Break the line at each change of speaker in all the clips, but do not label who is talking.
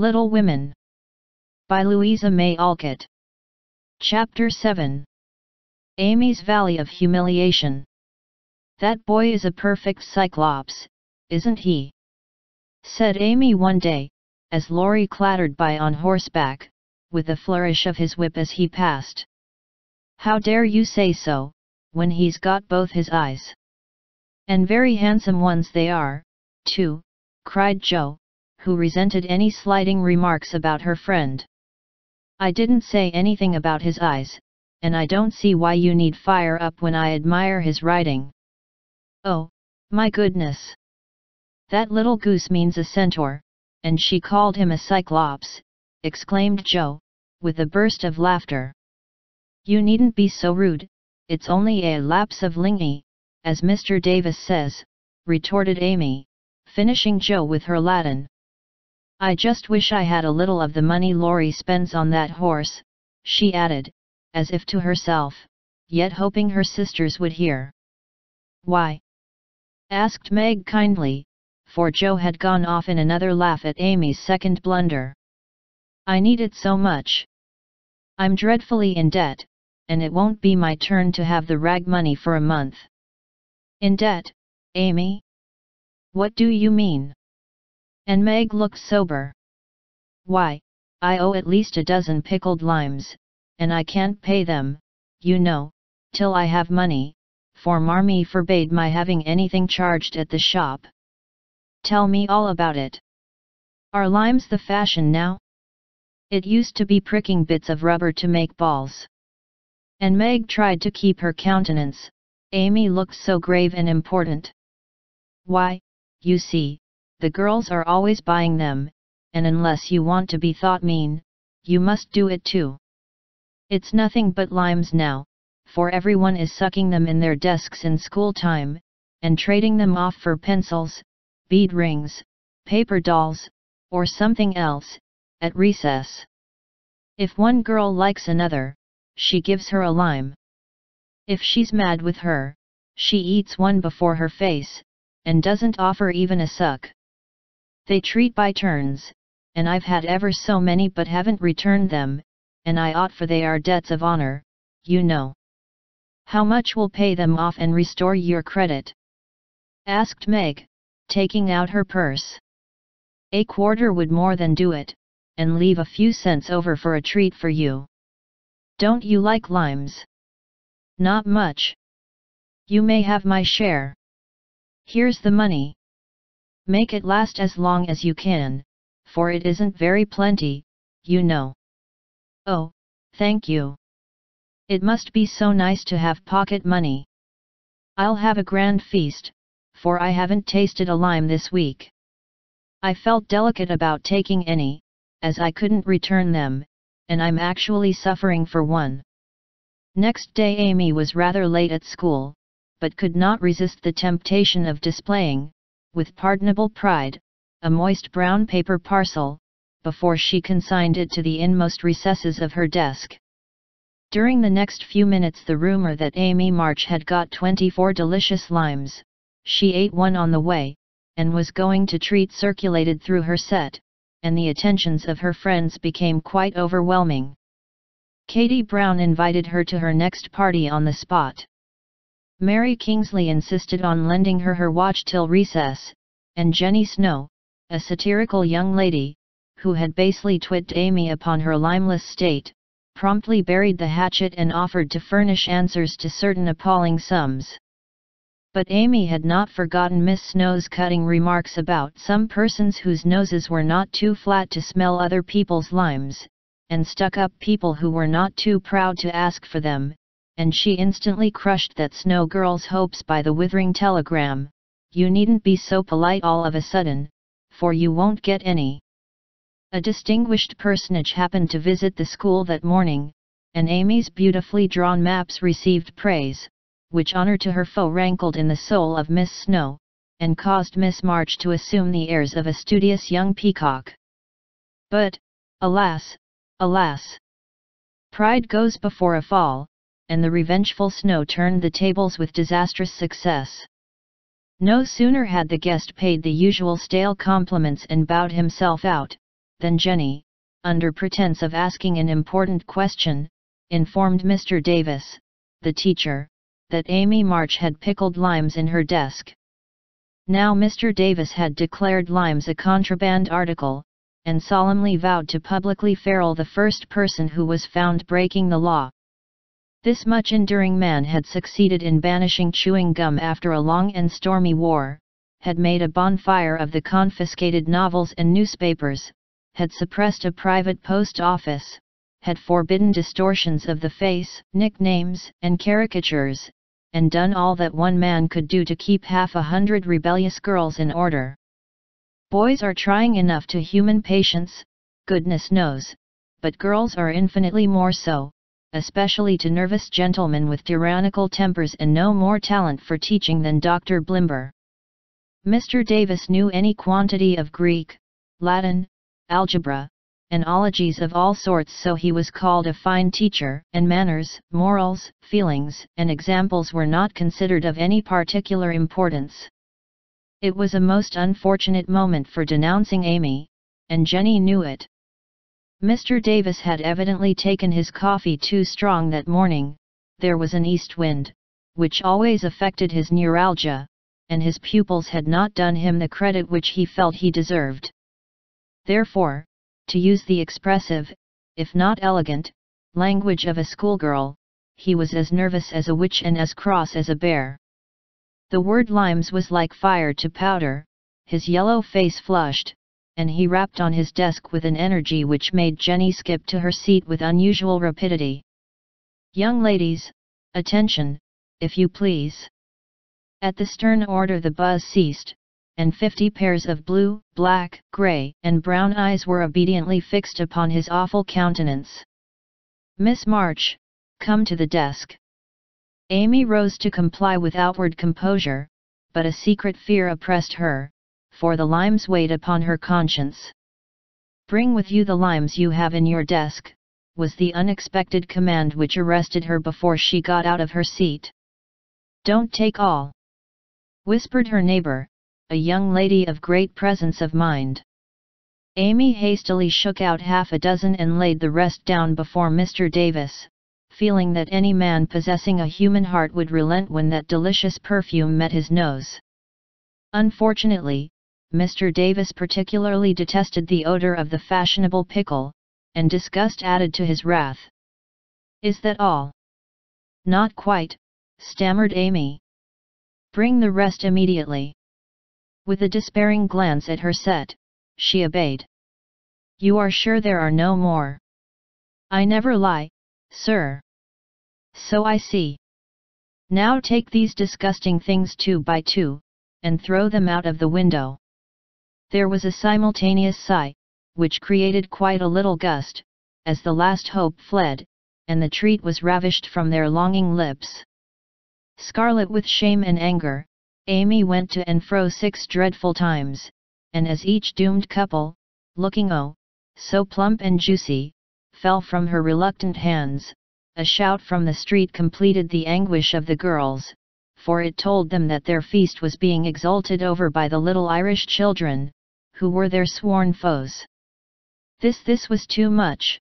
Little Women by Louisa May Alcott. Chapter 7. Amy's Valley of Humiliation. "That boy is a perfect cyclops, isn't he?" said Amy one day, as Laurie clattered by on horseback, with a flourish of his whip as he passed. "How dare you say so, when he's got both his eyes? And very handsome ones they are, too," cried Jo, who resented any slighting remarks about her friend. "I didn't say anything about his eyes, and I don't see why you need fire up when I admire his riding." "Oh, my goodness! That little goose means a centaur, and she called him a cyclops," exclaimed Jo, with a burst of laughter. "You needn't be so rude, it's only a lapse of linguae, as Mr. Davis says," retorted Amy, finishing Jo with her Latin. "I just wish I had a little of the money Laurie spends on that horse," she added, as if to herself, yet hoping her sisters would hear. "Why?" asked Meg kindly, for Jo had gone off in another laugh at Amy's second blunder. "I need it so much. I'm dreadfully in debt, and it won't be my turn to have the rag money for a month." "In debt, Amy? What do you mean?" And Meg looked sober. "Why, I owe at least a dozen pickled limes, and I can't pay them, you know, till I have money, for Marmee forbade my having anything charged at the shop." "Tell me all about it. Are limes the fashion now? It used to be pricking bits of rubber to make balls." And Meg tried to keep her countenance. Amy looked so grave and important. "Why, you see, the girls are always buying them, and unless you want to be thought mean, you must do it too. It's nothing but limes now, for everyone is sucking them in their desks in school time, and trading them off for pencils, bead rings, paper dolls, or something else, at recess. If one girl likes another, she gives her a lime. If she's mad with her, she eats one before her face, and doesn't offer even a suck. They treat by turns, and I've had ever so many but haven't returned them, and I ought, for they are debts of honor, you know." "How much will pay them off and restore your credit?" asked Meg, taking out her purse. "A quarter would more than do it, and leave a few cents over for a treat for you. Don't you like limes?" "Not much." "You may have my share. Here's the money. Make it last as long as you can, for it isn't very plenty, you know." "Oh, thank you. It must be so nice to have pocket money. I'll have a grand feast, for I haven't tasted a lime this week." "I felt delicate about taking any, as I couldn't return them, and I'm actually suffering for one." Next day Amy was rather late at school, but could not resist the temptation of displaying, with pardonable pride, a moist brown paper parcel, before she consigned it to the inmost recesses of her desk. During the next few minutes the rumor that Amy March had got 24 delicious limes, she ate one on the way, and was going to treat circulated through her set, and the attentions of her friends became quite overwhelming. Katie Brown invited her to her next party on the spot. Mary Kingsley insisted on lending her watch till recess, and Jenny Snow, a satirical young lady, who had basely twitted Amy upon her limeless state, promptly buried the hatchet and offered to furnish answers to certain appalling sums. But Amy had not forgotten Miss Snow's cutting remarks about some persons whose noses were not too flat to smell other people's limes, and stuck-up people who were not too proud to ask for them, and she instantly crushed that Snow girl's hopes by the withering telegram, "You needn't be so polite all of a sudden, for you won't get any." A distinguished personage happened to visit the school that morning, and Amy's beautifully drawn maps received praise, which honor to her foe rankled in the soul of Miss Snow, and caused Miss March to assume the airs of a studious young peacock. But, alas, alas! Pride goes before a fall, and the revengeful Snow turned the tables with disastrous success. No sooner had the guest paid the usual stale compliments and bowed himself out, Then Jenny, under pretense of asking an important question, informed Mr. Davis, the teacher, that Amy March had pickled limes in her desk. Now Mr. Davis had declared limes a contraband article, and solemnly vowed to publicly ferule the first person who was found breaking the law. This much enduring man had succeeded in banishing chewing gum after a long and stormy war, had made a bonfire of the confiscated novels and newspapers, had suppressed a private post office, had forbidden distortions of the face, nicknames, and caricatures, and done all that one man could do to keep 100 rebellious girls in order. Boys are trying enough to human patience, goodness knows, but girls are infinitely more so, especially to nervous gentlemen with tyrannical tempers and no more talent for teaching than Dr. Blimber. Mr. Davis knew any quantity of Greek, Latin, algebra, and ologies of all sorts, so he was called a fine teacher, and manners, morals, feelings, and examples were not considered of any particular importance. It was a most unfortunate moment for denouncing Amy, and Jenny knew it. Mr. Davis had evidently taken his coffee too strong that morning. There was an east wind, which always affected his neuralgia, and his pupils had not done him the credit which he felt he deserved. Therefore, to use the expressive, if not elegant, language of a schoolgirl, he was as nervous as a witch and as cross as a bear. The word limes was like fire to powder, his yellow face flushed, and he rapped on his desk with an energy which made Jenny skip to her seat with unusual rapidity. "Young ladies, attention, if you please." At the stern order the buzz ceased, and 50 pairs of blue, black, grey, and brown eyes were obediently fixed upon his awful countenance. "Miss March, come to the desk." Amy rose to comply with outward composure, but a secret fear oppressed her, for the limes weighed upon her conscience. "Bring with you the limes you have in your desk," was the unexpected command which arrested her before she got out of her seat. "Don't take all," whispered her neighbor, a young lady of great presence of mind. Amy hastily shook out 6 and laid the rest down before Mr. Davis, feeling that any man possessing a human heart would relent when that delicious perfume met his nose. Unfortunately, Mr. Davis particularly detested the odor of the fashionable pickle, and disgust added to his wrath. "Is that all?" "Not quite," stammered Amy. "Bring the rest immediately." With a despairing glance at her set, she obeyed. "You are sure there are no more?" "I never lie, sir." "So I see. Now take these disgusting things 2 by 2, and throw them out of the window." There was a simultaneous sigh, which created quite a little gust, as the last hope fled, and the treat was ravished from their longing lips. Scarlet with shame and anger, Amy went to and fro 6 dreadful times, and as each doomed couple, looking oh, so plump and juicy, fell from her reluctant hands, a shout from the street completed the anguish of the girls, for it told them that their feast was being exulted over by the little Irish children, who were their sworn foes. This was too much.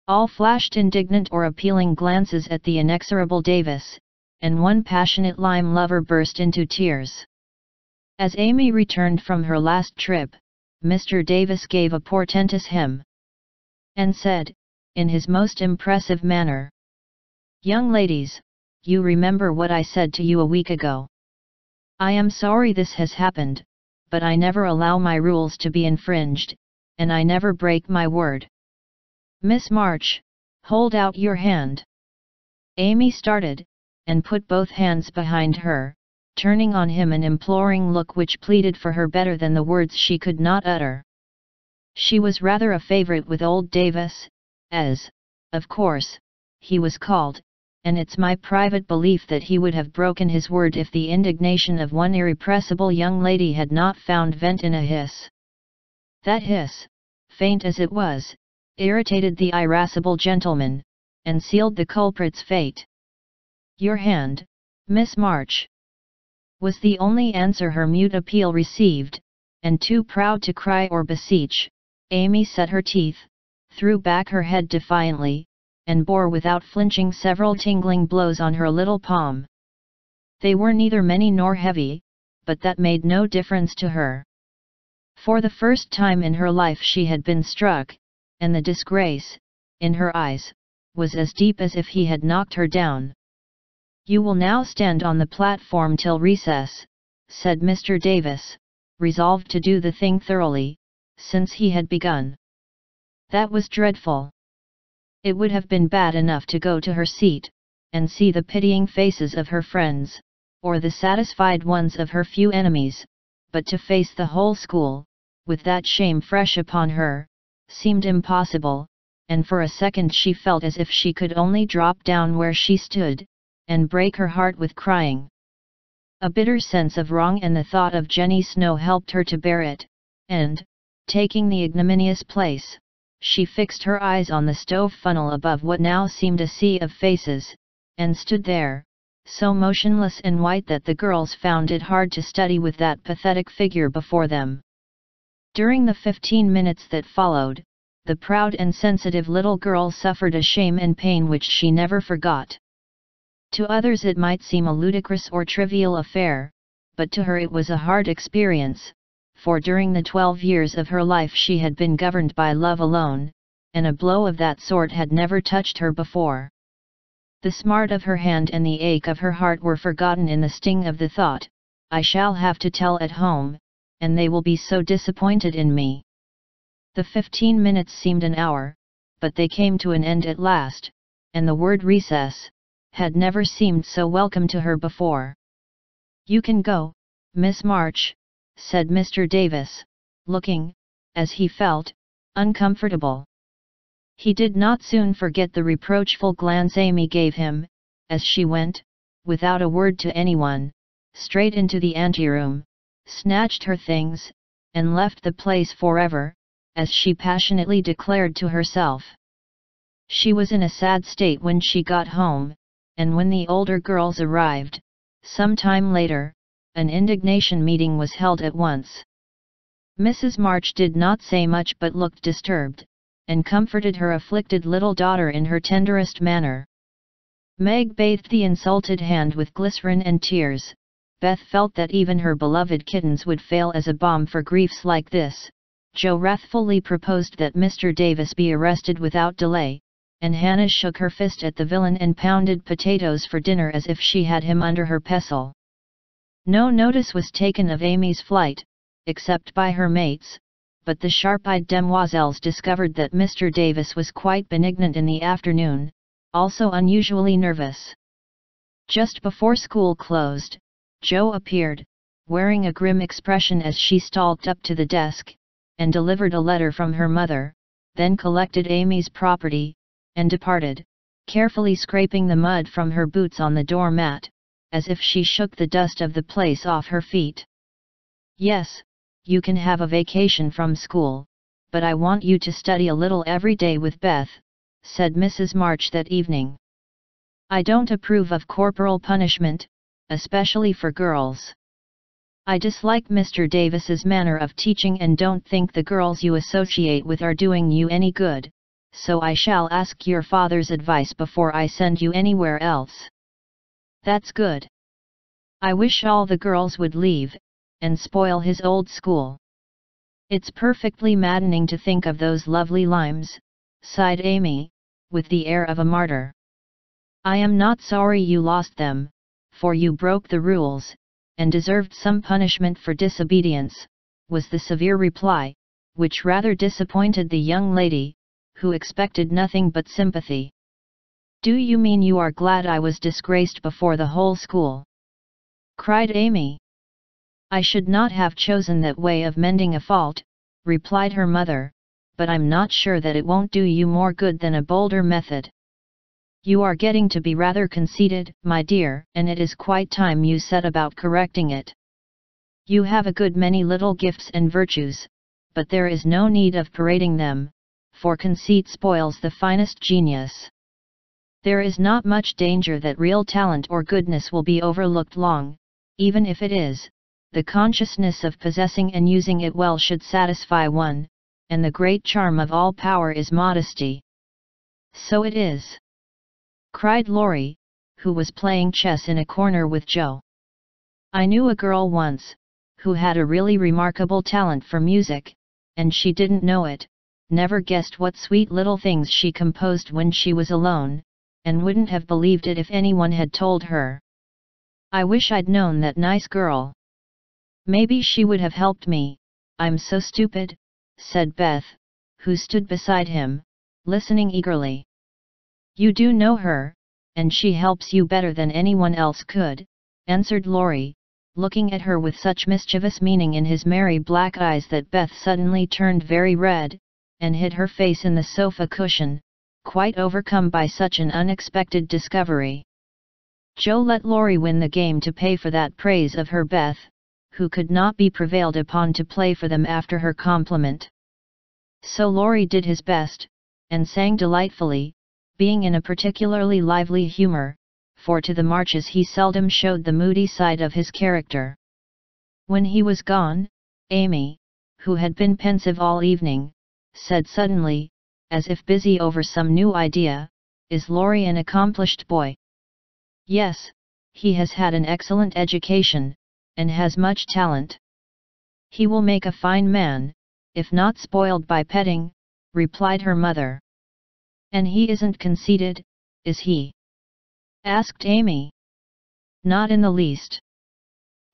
All flashed indignant or appealing glances at the inexorable Davis, and one passionate lime lover burst into tears. As Amy returned from her last trip, Mr. Davis gave a portentous hem, and said, in his most impressive manner, "Young ladies, you remember what I said to you a week ago. I am sorry this has happened, but I never allow my rules to be infringed, and I never break my word. Miss March, hold out your hand." Amy started, and put both hands behind her, turning on him an imploring look which pleaded for her better than the words she could not utter. She was rather a favorite with old Davis, as, of course, he was called, and it's my private belief that he would have broken his word if the indignation of one irrepressible young lady had not found vent in a hiss. That hiss, faint as it was, irritated the irascible gentleman, and sealed the culprit's fate. "Your hand, Miss March," was the only answer her mute appeal received, and too proud to cry or beseech, Amy set her teeth, threw back her head defiantly, and bore without flinching several tingling blows on her little palm. They were neither many nor heavy, but that made no difference to her. For the first time in her life she had been struck, and the disgrace, in her eyes, was as deep as if he had knocked her down. "You will now stand on the platform till recess," said Mr. Davis, resolved to do the thing thoroughly, since he had begun. That was dreadful. It would have been bad enough to go to her seat, and see the pitying faces of her friends, or the satisfied ones of her few enemies, but to face the whole school, with that shame fresh upon her, seemed impossible, and for a second she felt as if she could only drop down where she stood, and break her heart with crying. A bitter sense of wrong and the thought of Jenny Snow helped her to bear it, and, taking the ignominious place, she fixed her eyes on the stove funnel above what now seemed a sea of faces, and stood there, so motionless and white that the girls found it hard to study with that pathetic figure before them. During the 15 minutes that followed, the proud and sensitive little girl suffered a shame and pain which she never forgot. To others it might seem a ludicrous or trivial affair, but to her it was a hard experience, for during the 12 years of her life she had been governed by love alone, and a blow of that sort had never touched her before. The smart of her hand and the ache of her heart were forgotten in the sting of the thought, "I shall have to tell at home, and they will be so disappointed in me." The 15 minutes seemed an hour, but they came to an end at last, and the word recess had never seemed so welcome to her before. "You can go, Miss March," said Mr. Davis, looking, as he felt, uncomfortable. He did not soon forget the reproachful glance Amy gave him, as she went, without a word to anyone, straight into the anteroom, snatched her things, and left the place forever, as she passionately declared to herself. She was in a sad state when she got home, and when the older girls arrived, some time later, an indignation meeting was held at once. Mrs. March did not say much but looked disturbed, and comforted her afflicted little daughter in her tenderest manner. Meg bathed the insulted hand with glycerin and tears. Beth felt that even her beloved kittens would fail as a balm for griefs like this. Joe wrathfully proposed that Mr. Davis be arrested without delay, and Hannah shook her fist at the villain and pounded potatoes for dinner as if she had him under her pestle. No notice was taken of Amy's flight, except by her mates, but the sharp-eyed demoiselles discovered that Mr. Davis was quite benignant in the afternoon, also unusually nervous. Just before school closed, Jo appeared, wearing a grim expression as she stalked up to the desk, and delivered a letter from her mother, then collected Amy's property, and departed, carefully scraping the mud from her boots on the doormat, as if she shook the dust of the place off her feet. "Yes, you can have a vacation from school, but I want you to study a little every day with Beth," said Mrs. March that evening. "I don't approve of corporal punishment, especially for girls. I dislike Mr. Davis's manner of teaching and don't think the girls you associate with are doing you any good, so I shall ask your father's advice before I send you anywhere else." "That's good. I wish all the girls would leave, and spoil his old school. It's perfectly maddening to think of those lovely limes," sighed Amy, with the air of a martyr. "I am not sorry you lost them, for you broke the rules, and deserved some punishment for disobedience," was the severe reply, which rather disappointed the young lady, who expected nothing but sympathy. "Do you mean you are glad I was disgraced before the whole school?" cried Amy. "I should not have chosen that way of mending a fault," replied her mother, "but I'm not sure that it won't do you more good than a bolder method. You are getting to be rather conceited, my dear, and it is quite time you set about correcting it. You have a good many little gifts and virtues, but there is no need of parading them, for conceit spoils the finest genius. There is not much danger that real talent or goodness will be overlooked long. Even if it is, the consciousness of possessing and using it well should satisfy one, and the great charm of all power is modesty." "So it is," cried Laurie, who was playing chess in a corner with Joe. "I knew a girl once, who had a really remarkable talent for music, and she didn't know it, never guessed what sweet little things she composed when she was alone, and wouldn't have believed it if anyone had told her. I wish I'd known that nice girl. Maybe she would have helped me. I'm so stupid," said Beth, who stood beside him, listening eagerly. "You do know her, and she helps you better than anyone else could," answered Laurie, looking at her with such mischievous meaning in his merry black eyes that Beth suddenly turned very red, and hid her face in the sofa cushion, quite overcome by such an unexpected discovery. Joe let Laurie win the game to pay for that praise of her Beth, who could not be prevailed upon to play for them after her compliment. So Laurie did his best, and sang delightfully, being in a particularly lively humor, for to the marches he seldom showed the moody side of his character. When he was gone, Amy, who had been pensive all evening, said suddenly, as if busy over some new idea, "Is Laurie an accomplished boy?" "Yes, he has had an excellent education, and has much talent. He will make a fine man, if not spoiled by petting," replied her mother. "And he isn't conceited, is he?" asked Amy. "Not in the least.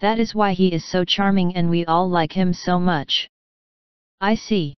That is why he is so charming and we all like him so much." "I see.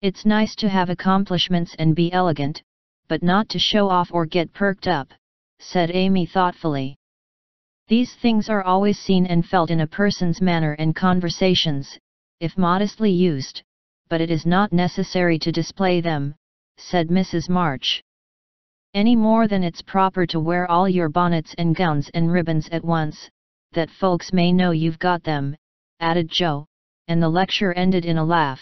It's nice to have accomplishments and be elegant, but not to show off or get perked up," said Amy thoughtfully. "These things are always seen and felt in a person's manner and conversations, if modestly used, but it is not necessary to display them," said Mrs. March. "Any more than it's proper to wear all your bonnets and gowns and ribbons at once, that folks may know you've got them," added Joe, and the lecture ended in a laugh.